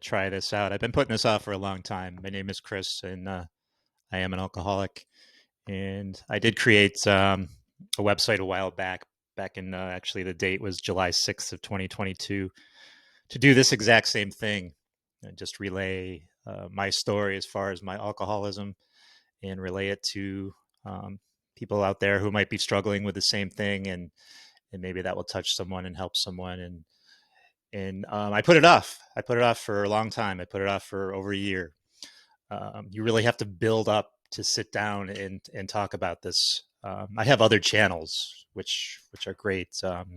try this out. I've been putting this off for a long time. My name is Chris, and I am an alcoholic. And I did create a website a while back. Back in actually the date was July 6th of 2022 to do this exact same thing and just relay my story as far as my alcoholism and relay it to um, people out there who might be struggling with the same thing, and maybe that will touch someone and help someone. And I put it off. I put it off for a long time. I put it off for over a year. You really have to build up to sit down and talk about this. I have other channels which are great.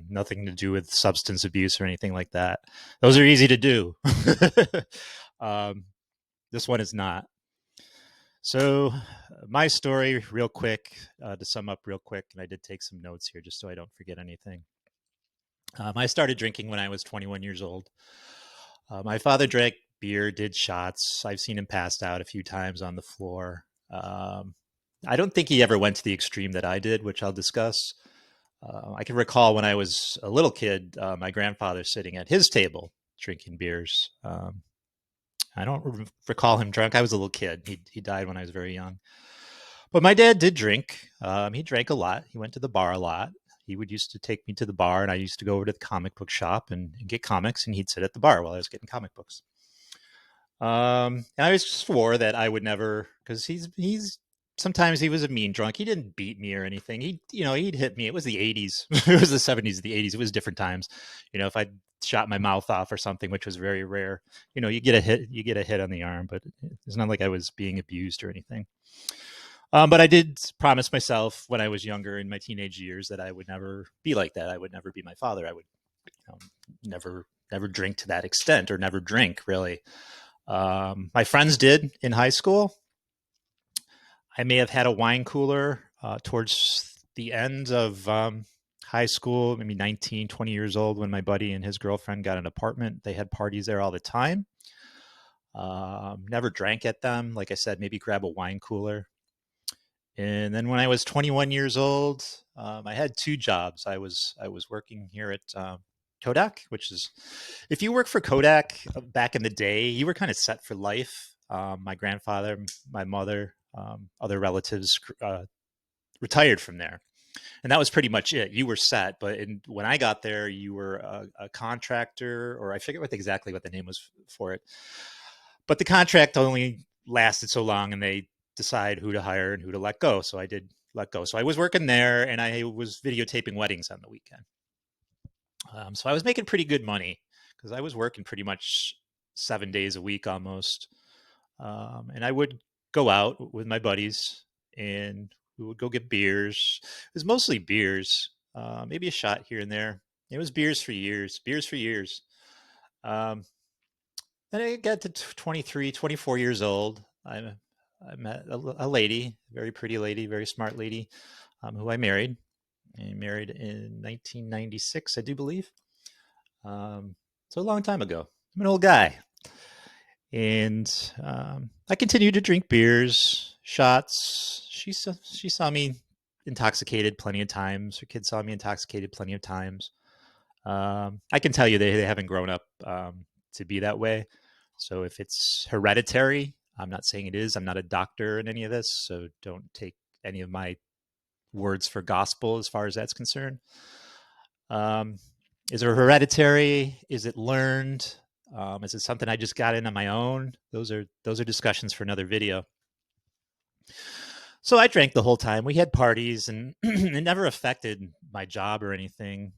Nothing to do with substance abuse or anything like that. Those are easy to do. um, this one is not. So my story, real quick, to sum up real quick, and I did take some notes here just so I don't forget anything. I started drinking when I was 21 years old. My father drank beer, did shots. I've seen him passed out a few times on the floor. I don't think he ever went to the extreme that I did, which I'll discuss. I can recall when I was a little kid, my grandfather sitting at his table drinking beers. I don't recall him drunk. I was a little kid. He died when I was very young. But my dad did drink. He drank a lot. He went to the bar a lot. He would used to take me to the bar, and I used to go over to the comic book shop and get comics, and he'd sit at the bar while I was getting comic books. And I swore that I would never, because he's sometimes he was a mean drunk. He didn't beat me or anything. He'd hit me. It was the 80s. It was the 70s, the 80s. It was different times. If I shot my mouth off or something, which was very rare, you get a hit on the arm, but it's not like I was being abused or anything. But I did promise myself when I was younger in my teenage years that I would never be like that. I would never be my father. I would never drink to that extent, or never drink really. My friends did in high school. I may have had a wine cooler towards the end of high school, maybe 19, 20 years old, when my buddy and his girlfriend got an apartment. They had parties there all the time. Never drank at them. Like I said, maybe grab a wine cooler. And then when I was 21 years old, I had two jobs. I was working here at Kodak, which is, if you work for Kodak back in the day, you were kind of set for life. My grandfather, my mother, other relatives retired from there. And that was pretty much it. You were set. But when I got there, you were a contractor, or I forget exactly what the name was for it. But the contract only lasted so long, and they decide who to hire and who to let go. So I did let go. So I was working there, and I was videotaping weddings on the weekend. So I was making pretty good money because I was working pretty much 7 days a week almost. And I would go out with my buddies, and we would go get beers. It was mostly beers, maybe a shot here and there. It was beers for years. Um, then I got to 23, 24 years old. I met a lady, a very pretty lady, very smart lady, who I married. I married in 1996, I do believe. So a long time ago. I'm an old guy. And I continued to drink beers, shots. She saw me intoxicated plenty of times. Her kids saw me intoxicated plenty of times. I can tell you they haven't grown up to be that way. So if it's hereditary, I'm not saying it is. I'm not a doctor in any of this, so don't take any of my words for gospel as far as that's concerned. Is it hereditary? Is it learned? Is it something I just got in on my own? Those are discussions for another video. So I drank the whole time. We had parties, and it never affected my job or anything.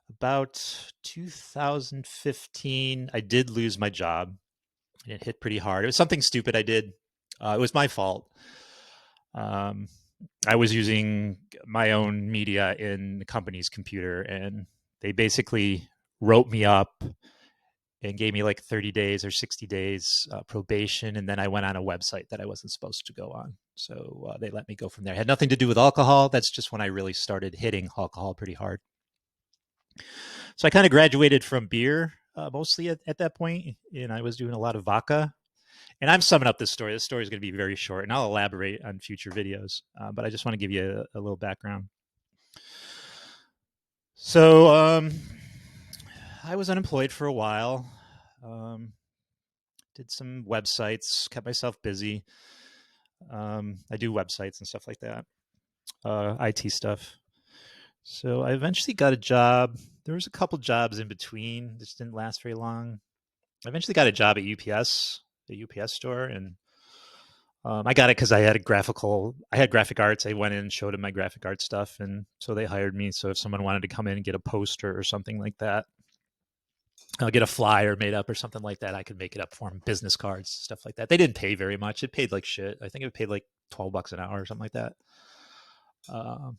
About 2015, I did lose my job. It hit pretty hard. It was something stupid I did. It was my fault. I was using my own media in the company's computer, and they basically wrote me up and gave me like 30 days or 60 days probation. And then I went on a website that I wasn't supposed to go on. So they let me go from there. It had nothing to do with alcohol. That's just when I really started hitting alcohol pretty hard. So I kind of graduated from beer mostly at that point, and I was doing a lot of vodka. And I'm summing up this story. This story is going to be very short, and I'll elaborate on future videos. But I just want to give you a little background. So I was unemployed for a while. Um, did some websites, kept myself busy. I do websites and stuff like that, IT stuff. So I eventually got a job. There was a couple jobs in between. This didn't last very long. I eventually got a job at UPS, the UPS store, and I got it because I had graphic arts. I went in and showed them my graphic art stuff, and so they hired me. So if someone wanted to come in and get a poster or something like that, I'll get a flyer made up or something like that, I could make it up for them. Business cards, stuff like that. They didn't pay very much. It paid like shit. I think it paid like $12 an hour or something like that.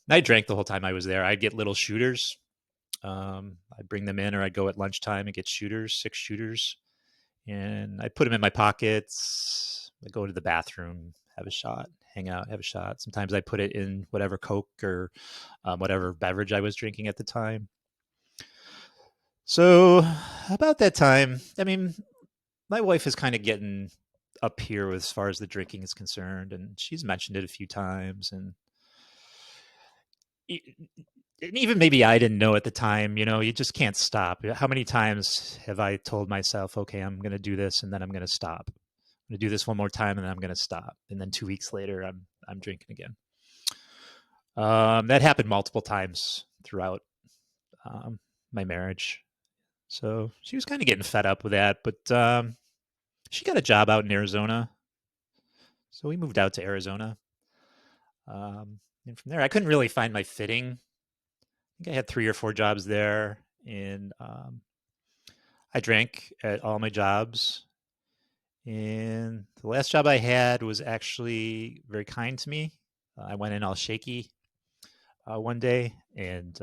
I drank the whole time I was there. I'd get little shooters. I'd bring them in, or I'd go at lunchtime and get shooters, 6 shooters, and I'd put them in my pockets. I'd go to the bathroom, have a shot, hang out, have a shot. Sometimes I put it in whatever Coke or whatever beverage I was drinking at the time. So about that time, I mean, my wife is kind of getting up here as far as the drinking is concerned, and she's mentioned it a few times, and even maybe I didn't know at the time. You just can't stop. How many times have I told myself, okay, I'm going to do this, and then I'm going to stop. I'm going to do this one more time, and then I'm going to stop. And then 2 weeks later, I'm drinking again. That happened multiple times throughout my marriage. So she was kind of getting fed up with that, but she got a job out in Arizona. So we moved out to Arizona. And from there, I couldn't really find my fitting. I think I had 3 or 4 jobs there, and I drank at all my jobs. And the last job I had was actually very kind to me. I went in all shaky one day, and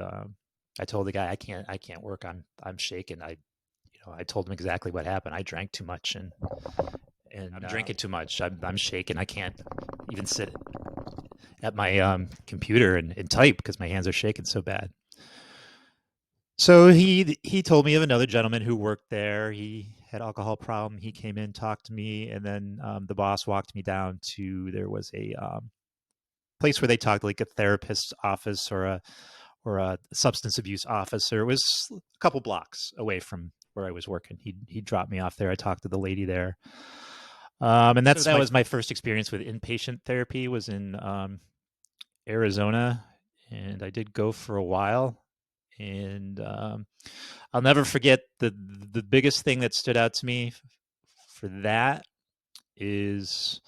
I told the guy, I can't work. I'm shaking. I told him exactly what happened. I drank too much, and I'm drinking too much. I'm shaking. I can't even sit at my computer and type because my hands are shaking so bad. So he told me of another gentleman who worked there. He had alcohol problem. He came in, talked to me, and then the boss walked me down to, there was a place where they talked, like a therapist's office or a substance abuse officer. It was a couple blocks away from where I was working. He dropped me off there. I talked to the lady there, and that was my first experience with inpatient therapy. Was in Arizona, and I did go for a while. And I'll never forget the biggest thing that stood out to me for that is,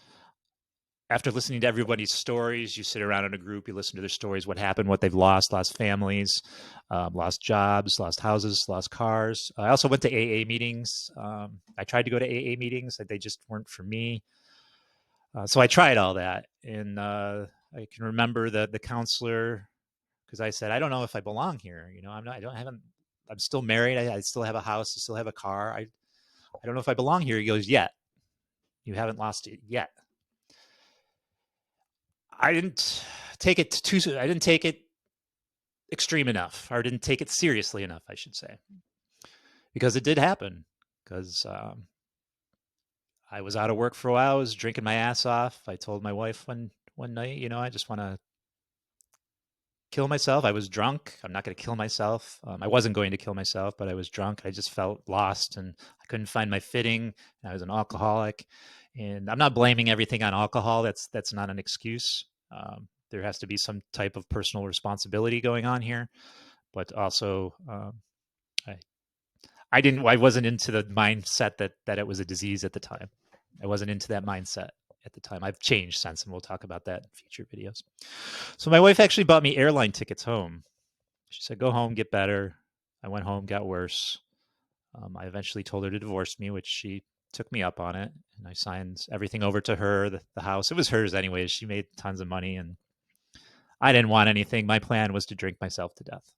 after listening to everybody's stories, you sit around in a group, you listen to their stories, what happened, what they've lost families, lost jobs, lost houses, lost cars. I also went to AA meetings. I tried to go to AA meetings, they just weren't for me. So I tried all that, and I can remember the counselor, because I said, I don't know if I belong here. I'm still married. I still have a house. I still have a car. I don't know if I belong here. He goes, yet. You haven't lost it yet. I didn't take it extreme enough, or didn't take it seriously enough, I should say, because it did happen. Because I was out of work for a while. I was drinking my ass off. I told my wife one night, I just want to kill myself. I was drunk. I'm not going to kill myself. I wasn't going to kill myself, but I was drunk. I just felt lost, and I couldn't find my fitting. I was an alcoholic, and I'm not blaming everything on alcohol. That's not an excuse. There has to be some type of personal responsibility going on here, but also I wasn't into the mindset that it was a disease at the time. I wasn't into that mindset at the time. I've changed since, and we'll talk about that in future videos. So my wife actually bought me airline tickets home. She said, go home, get better. I went home, got worse. I eventually told her to divorce me, which she took me up on it. And I signed everything over to her, the house. It was hers anyways. She made tons of money, and I didn't want anything. My plan was to drink myself to death,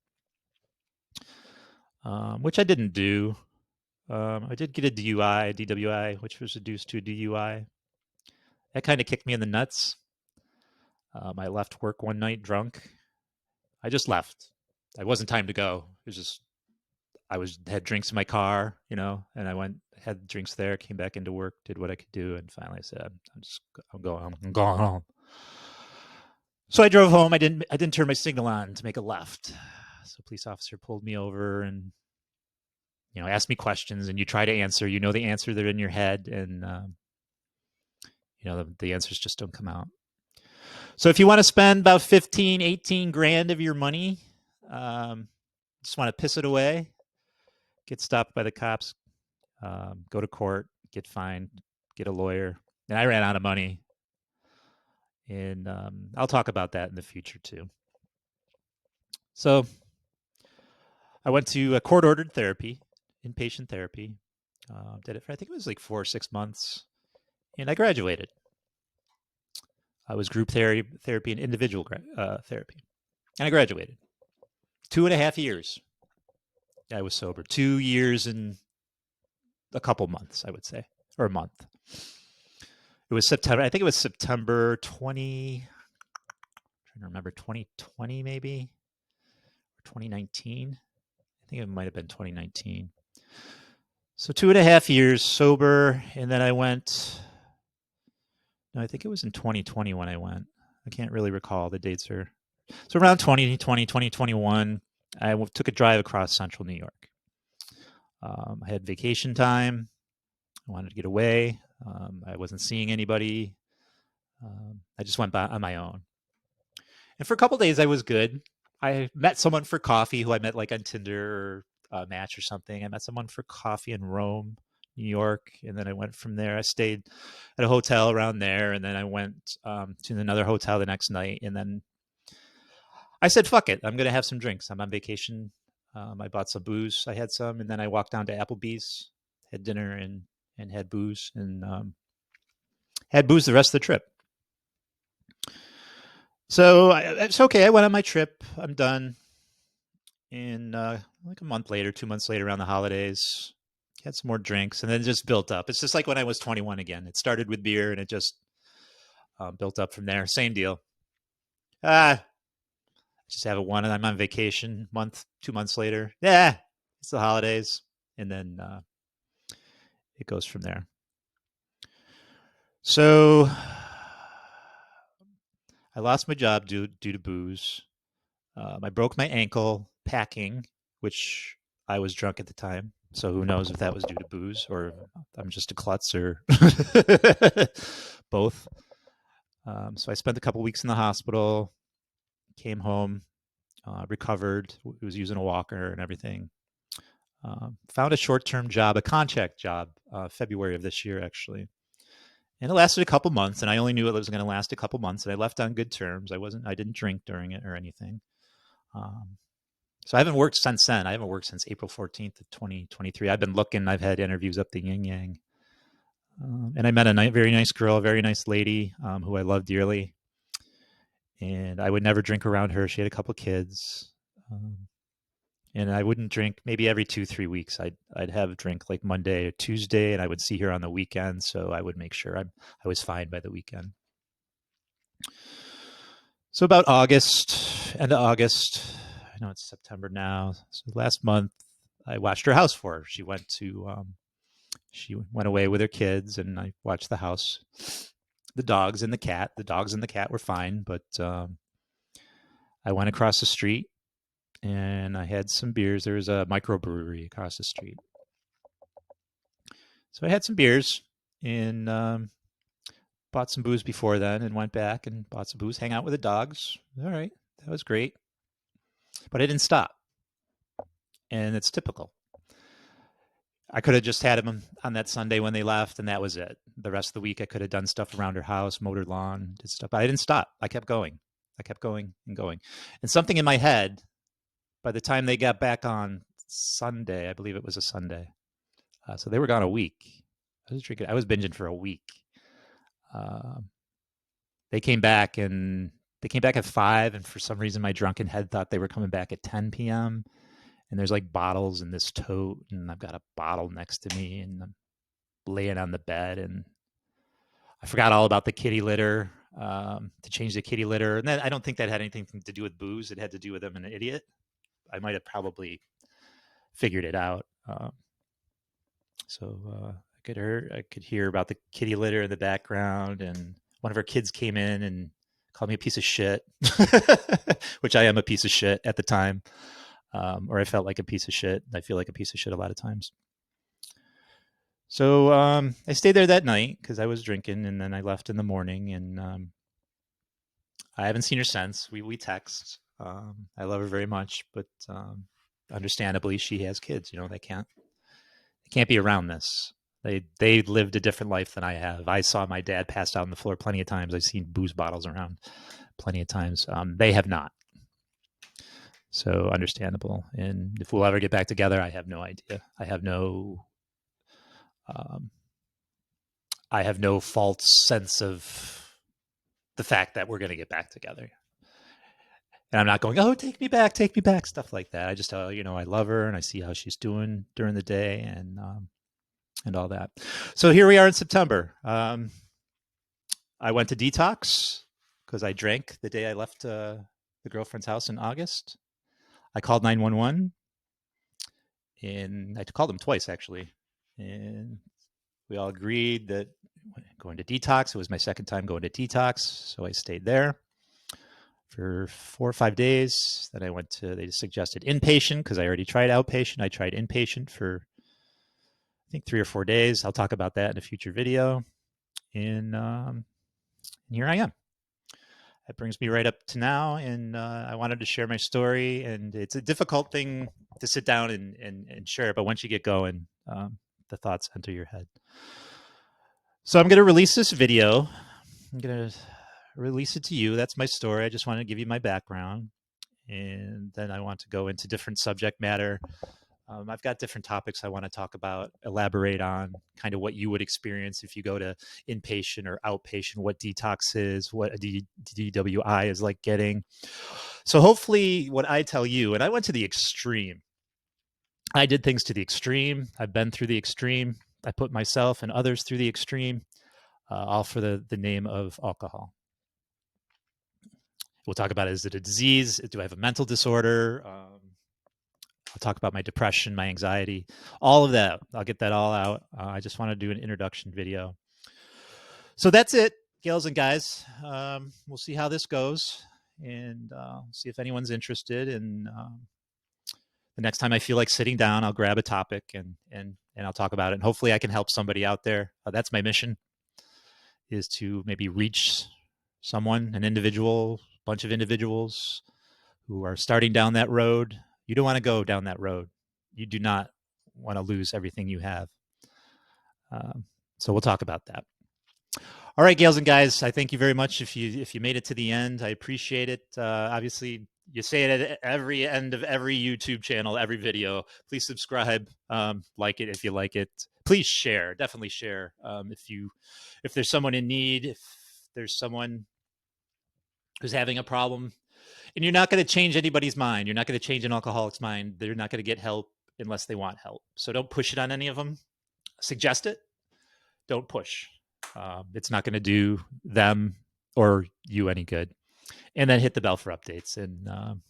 which I didn't do. I did get a DWI, which was reduced to a DUI. That kind of kicked me in the nuts. I left work one night drunk. I just left. It wasn't time to go. It was just, had drinks in my car, and I had drinks there, came back into work, did what I could do, and finally I said, I'm going home. I'm going home. So I drove home. I didn't turn my signal on to make a left. So a police officer pulled me over and ask me questions and you try to answer. You know the answer, they're in your head, and the answers just don't come out. So if you want to spend about 15, 18 grand of your money, just want to piss it away, get stopped by the cops, go to court, get fined, get a lawyer. And I ran out of money. And I'll talk about that in the future too. So I went to court-ordered therapy, inpatient therapy. Did it for, I think it was like 4 or 6 months. And I graduated. I was group therapy and individual therapy. And I graduated. 2.5 years I was sober. 2 years and a couple months, I would say, or a month. It was September. I think it was September 20. I'm trying to remember, 2020 maybe, or 2019. I think it might have been 2019. So 2.5 years sober, and then I went. No, I think it was in 2020 when I went. I can't really recall the dates are. So around 2020, 2021, I took a drive across central New York. I had vacation time. I wanted to get away. I wasn't seeing anybody. I just went on my own. And for a couple of days, I was good. I met someone for coffee who I met like on Tinder or Match or something. I met someone for coffee in Rome, New York. And then I went from there. I stayed at a hotel around there. And then I went to another hotel the next night. And then I said, fuck it. I'm going to have some drinks. I'm on vacation. I bought some booze. I had some. And then I walked down to Applebee's, had dinner, and had booze. And had booze the rest of the trip. So it's okay. I went on my trip. I'm done. And like a month later, 2 months later, around the holidays, had some more drinks, and then it just built up. It's just like when I was 21 again. It started with beer, and it just built up from there. Same deal. Just have it one, and I'm on vacation. 2 months later, yeah, it's the holidays, and then it goes from there. So I lost my job due to booze. I broke my ankle packing, which I was drunk at the time. So who knows if that was due to booze or I'm just a klutz or both. So I spent a couple weeks in the hospital, came home, recovered, was using a walker and everything. Found a short-term job, a contract job, February of this year, actually. And it lasted a couple months, and I only knew it was going to last a couple months, and I left on good terms. I didn't drink during it or anything. So I haven't worked since then. I haven't worked since April 14th of 2023. I've been looking. I've had interviews up the yin yang. And I met a very nice girl, a very nice lady who I love dearly. And I would never drink around her. She had a couple kids. And I wouldn't drink maybe every 2-3 weeks. I'd have a drink like Monday or Tuesday, and I would see her on the weekend. So I would make sure I was fine by the weekend. So about end of August, I know it's September now. So last month, I watched her house for her. She went away with her kids, and I watched the house. The dogs and the cat. The dogs and the cat were fine, but I went across the street, and I had some beers. There was a microbrewery across the street. So I had some beers and bought some booze before then and went back and bought some booze, hang out with the dogs. All right, that was great. But I didn't stop. And it's typical. I could have just had them on that Sunday when they left, and that was it. The rest of the week, I could have done stuff around her house, mowed her lawn, did stuff. But I didn't stop. I kept going. I kept going and going. And something in my head, by the time they got back on Sunday, I believe it was a Sunday. So they were gone a week. I was binging for a week. They came back at 5, and for some reason my drunken head thought they were coming back at 10 p.m. And there's like bottles in this tote, and I've got a bottle next to me, and I'm laying on the bed, and I forgot all about the kitty litter, to change the kitty litter. And then I don't think that had anything to do with booze. It had to do with I'm an idiot. I might have probably figured it out. So I could hear about the kitty litter in the background, and one of our kids came in and called me a piece of shit, which I am a piece of shit at the time. or I felt like a piece of shit. I feel like a piece of shit a lot of times. So I stayed there that night because I was drinking, and then I left in the morning, and I haven't seen her since. We text. I love her very much, but understandably, she has kids. They can't be around this. They lived a different life than I have. I saw my dad passed out on the floor plenty of times. I've seen booze bottles around plenty of times. They have not. So understandable. And if we'll ever get back together, I have no idea. Um, I have no false sense of the fact that we're going to get back together. And I'm not going, oh, take me back, stuff like that. I just tell I love her and I see how she's doing during the day and all that. So here we are in September. I went to detox because I drank the day I left the girlfriend's house in August. I called 911, and I called them twice actually, and we all agreed that going to detox. It was my second time going to detox, so I stayed there for 4 or 5 days. Then I went to. They suggested inpatient because I already tried outpatient. I tried inpatient for I think 3 or 4 days. I'll talk about that in a future video. And here I am. That brings me right up to now, and I wanted to share my story. And it's a difficult thing to sit down and share, but once you get going, the thoughts enter your head. So I'm going to release this video. I'm going to release it to you. That's my story. I just want to give you my background, and then I want to go into different subject matter. I've got different topics I want to talk about, elaborate on kind of what you would experience if you go to inpatient or outpatient, what detox is, what a DWI is like getting. So hopefully what I tell you, and I went to the extreme. I did things to the extreme. I've been through the extreme. I put myself and others through the extreme, all for the name of alcohol. We'll talk about, is it a disease? Do I have a mental disorder? I'll talk about my depression, my anxiety, all of that. I'll get that all out. I just want to do an introduction video. So that's it, gals and guys. We'll see how this goes, and see if anyone's interested. And the next time I feel like sitting down, I'll grab a topic and I'll talk about it. And hopefully I can help somebody out there. That's my mission, is to maybe reach someone, an individual, bunch of individuals who are starting down that road. You don't want to go down that road. You do not want to lose everything you have. So we'll talk about that. All right, gals and guys, I thank you very much if you made it to the end. I appreciate it. Obviously, you say it at every end of every YouTube channel, every video. Please subscribe, like it if you like it. Please share. Definitely share. If there's someone in need, if there's someone who's having a problem. And you're not going to change anybody's mind. You're not going to change an alcoholic's mind. They're not going to get help unless they want help. So don't push it on any of them. Suggest it. Don't push. It's not going to do them or you any good. And then hit the bell for updates. And all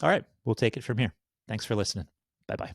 right, we'll take it from here. Thanks for listening. Bye-bye.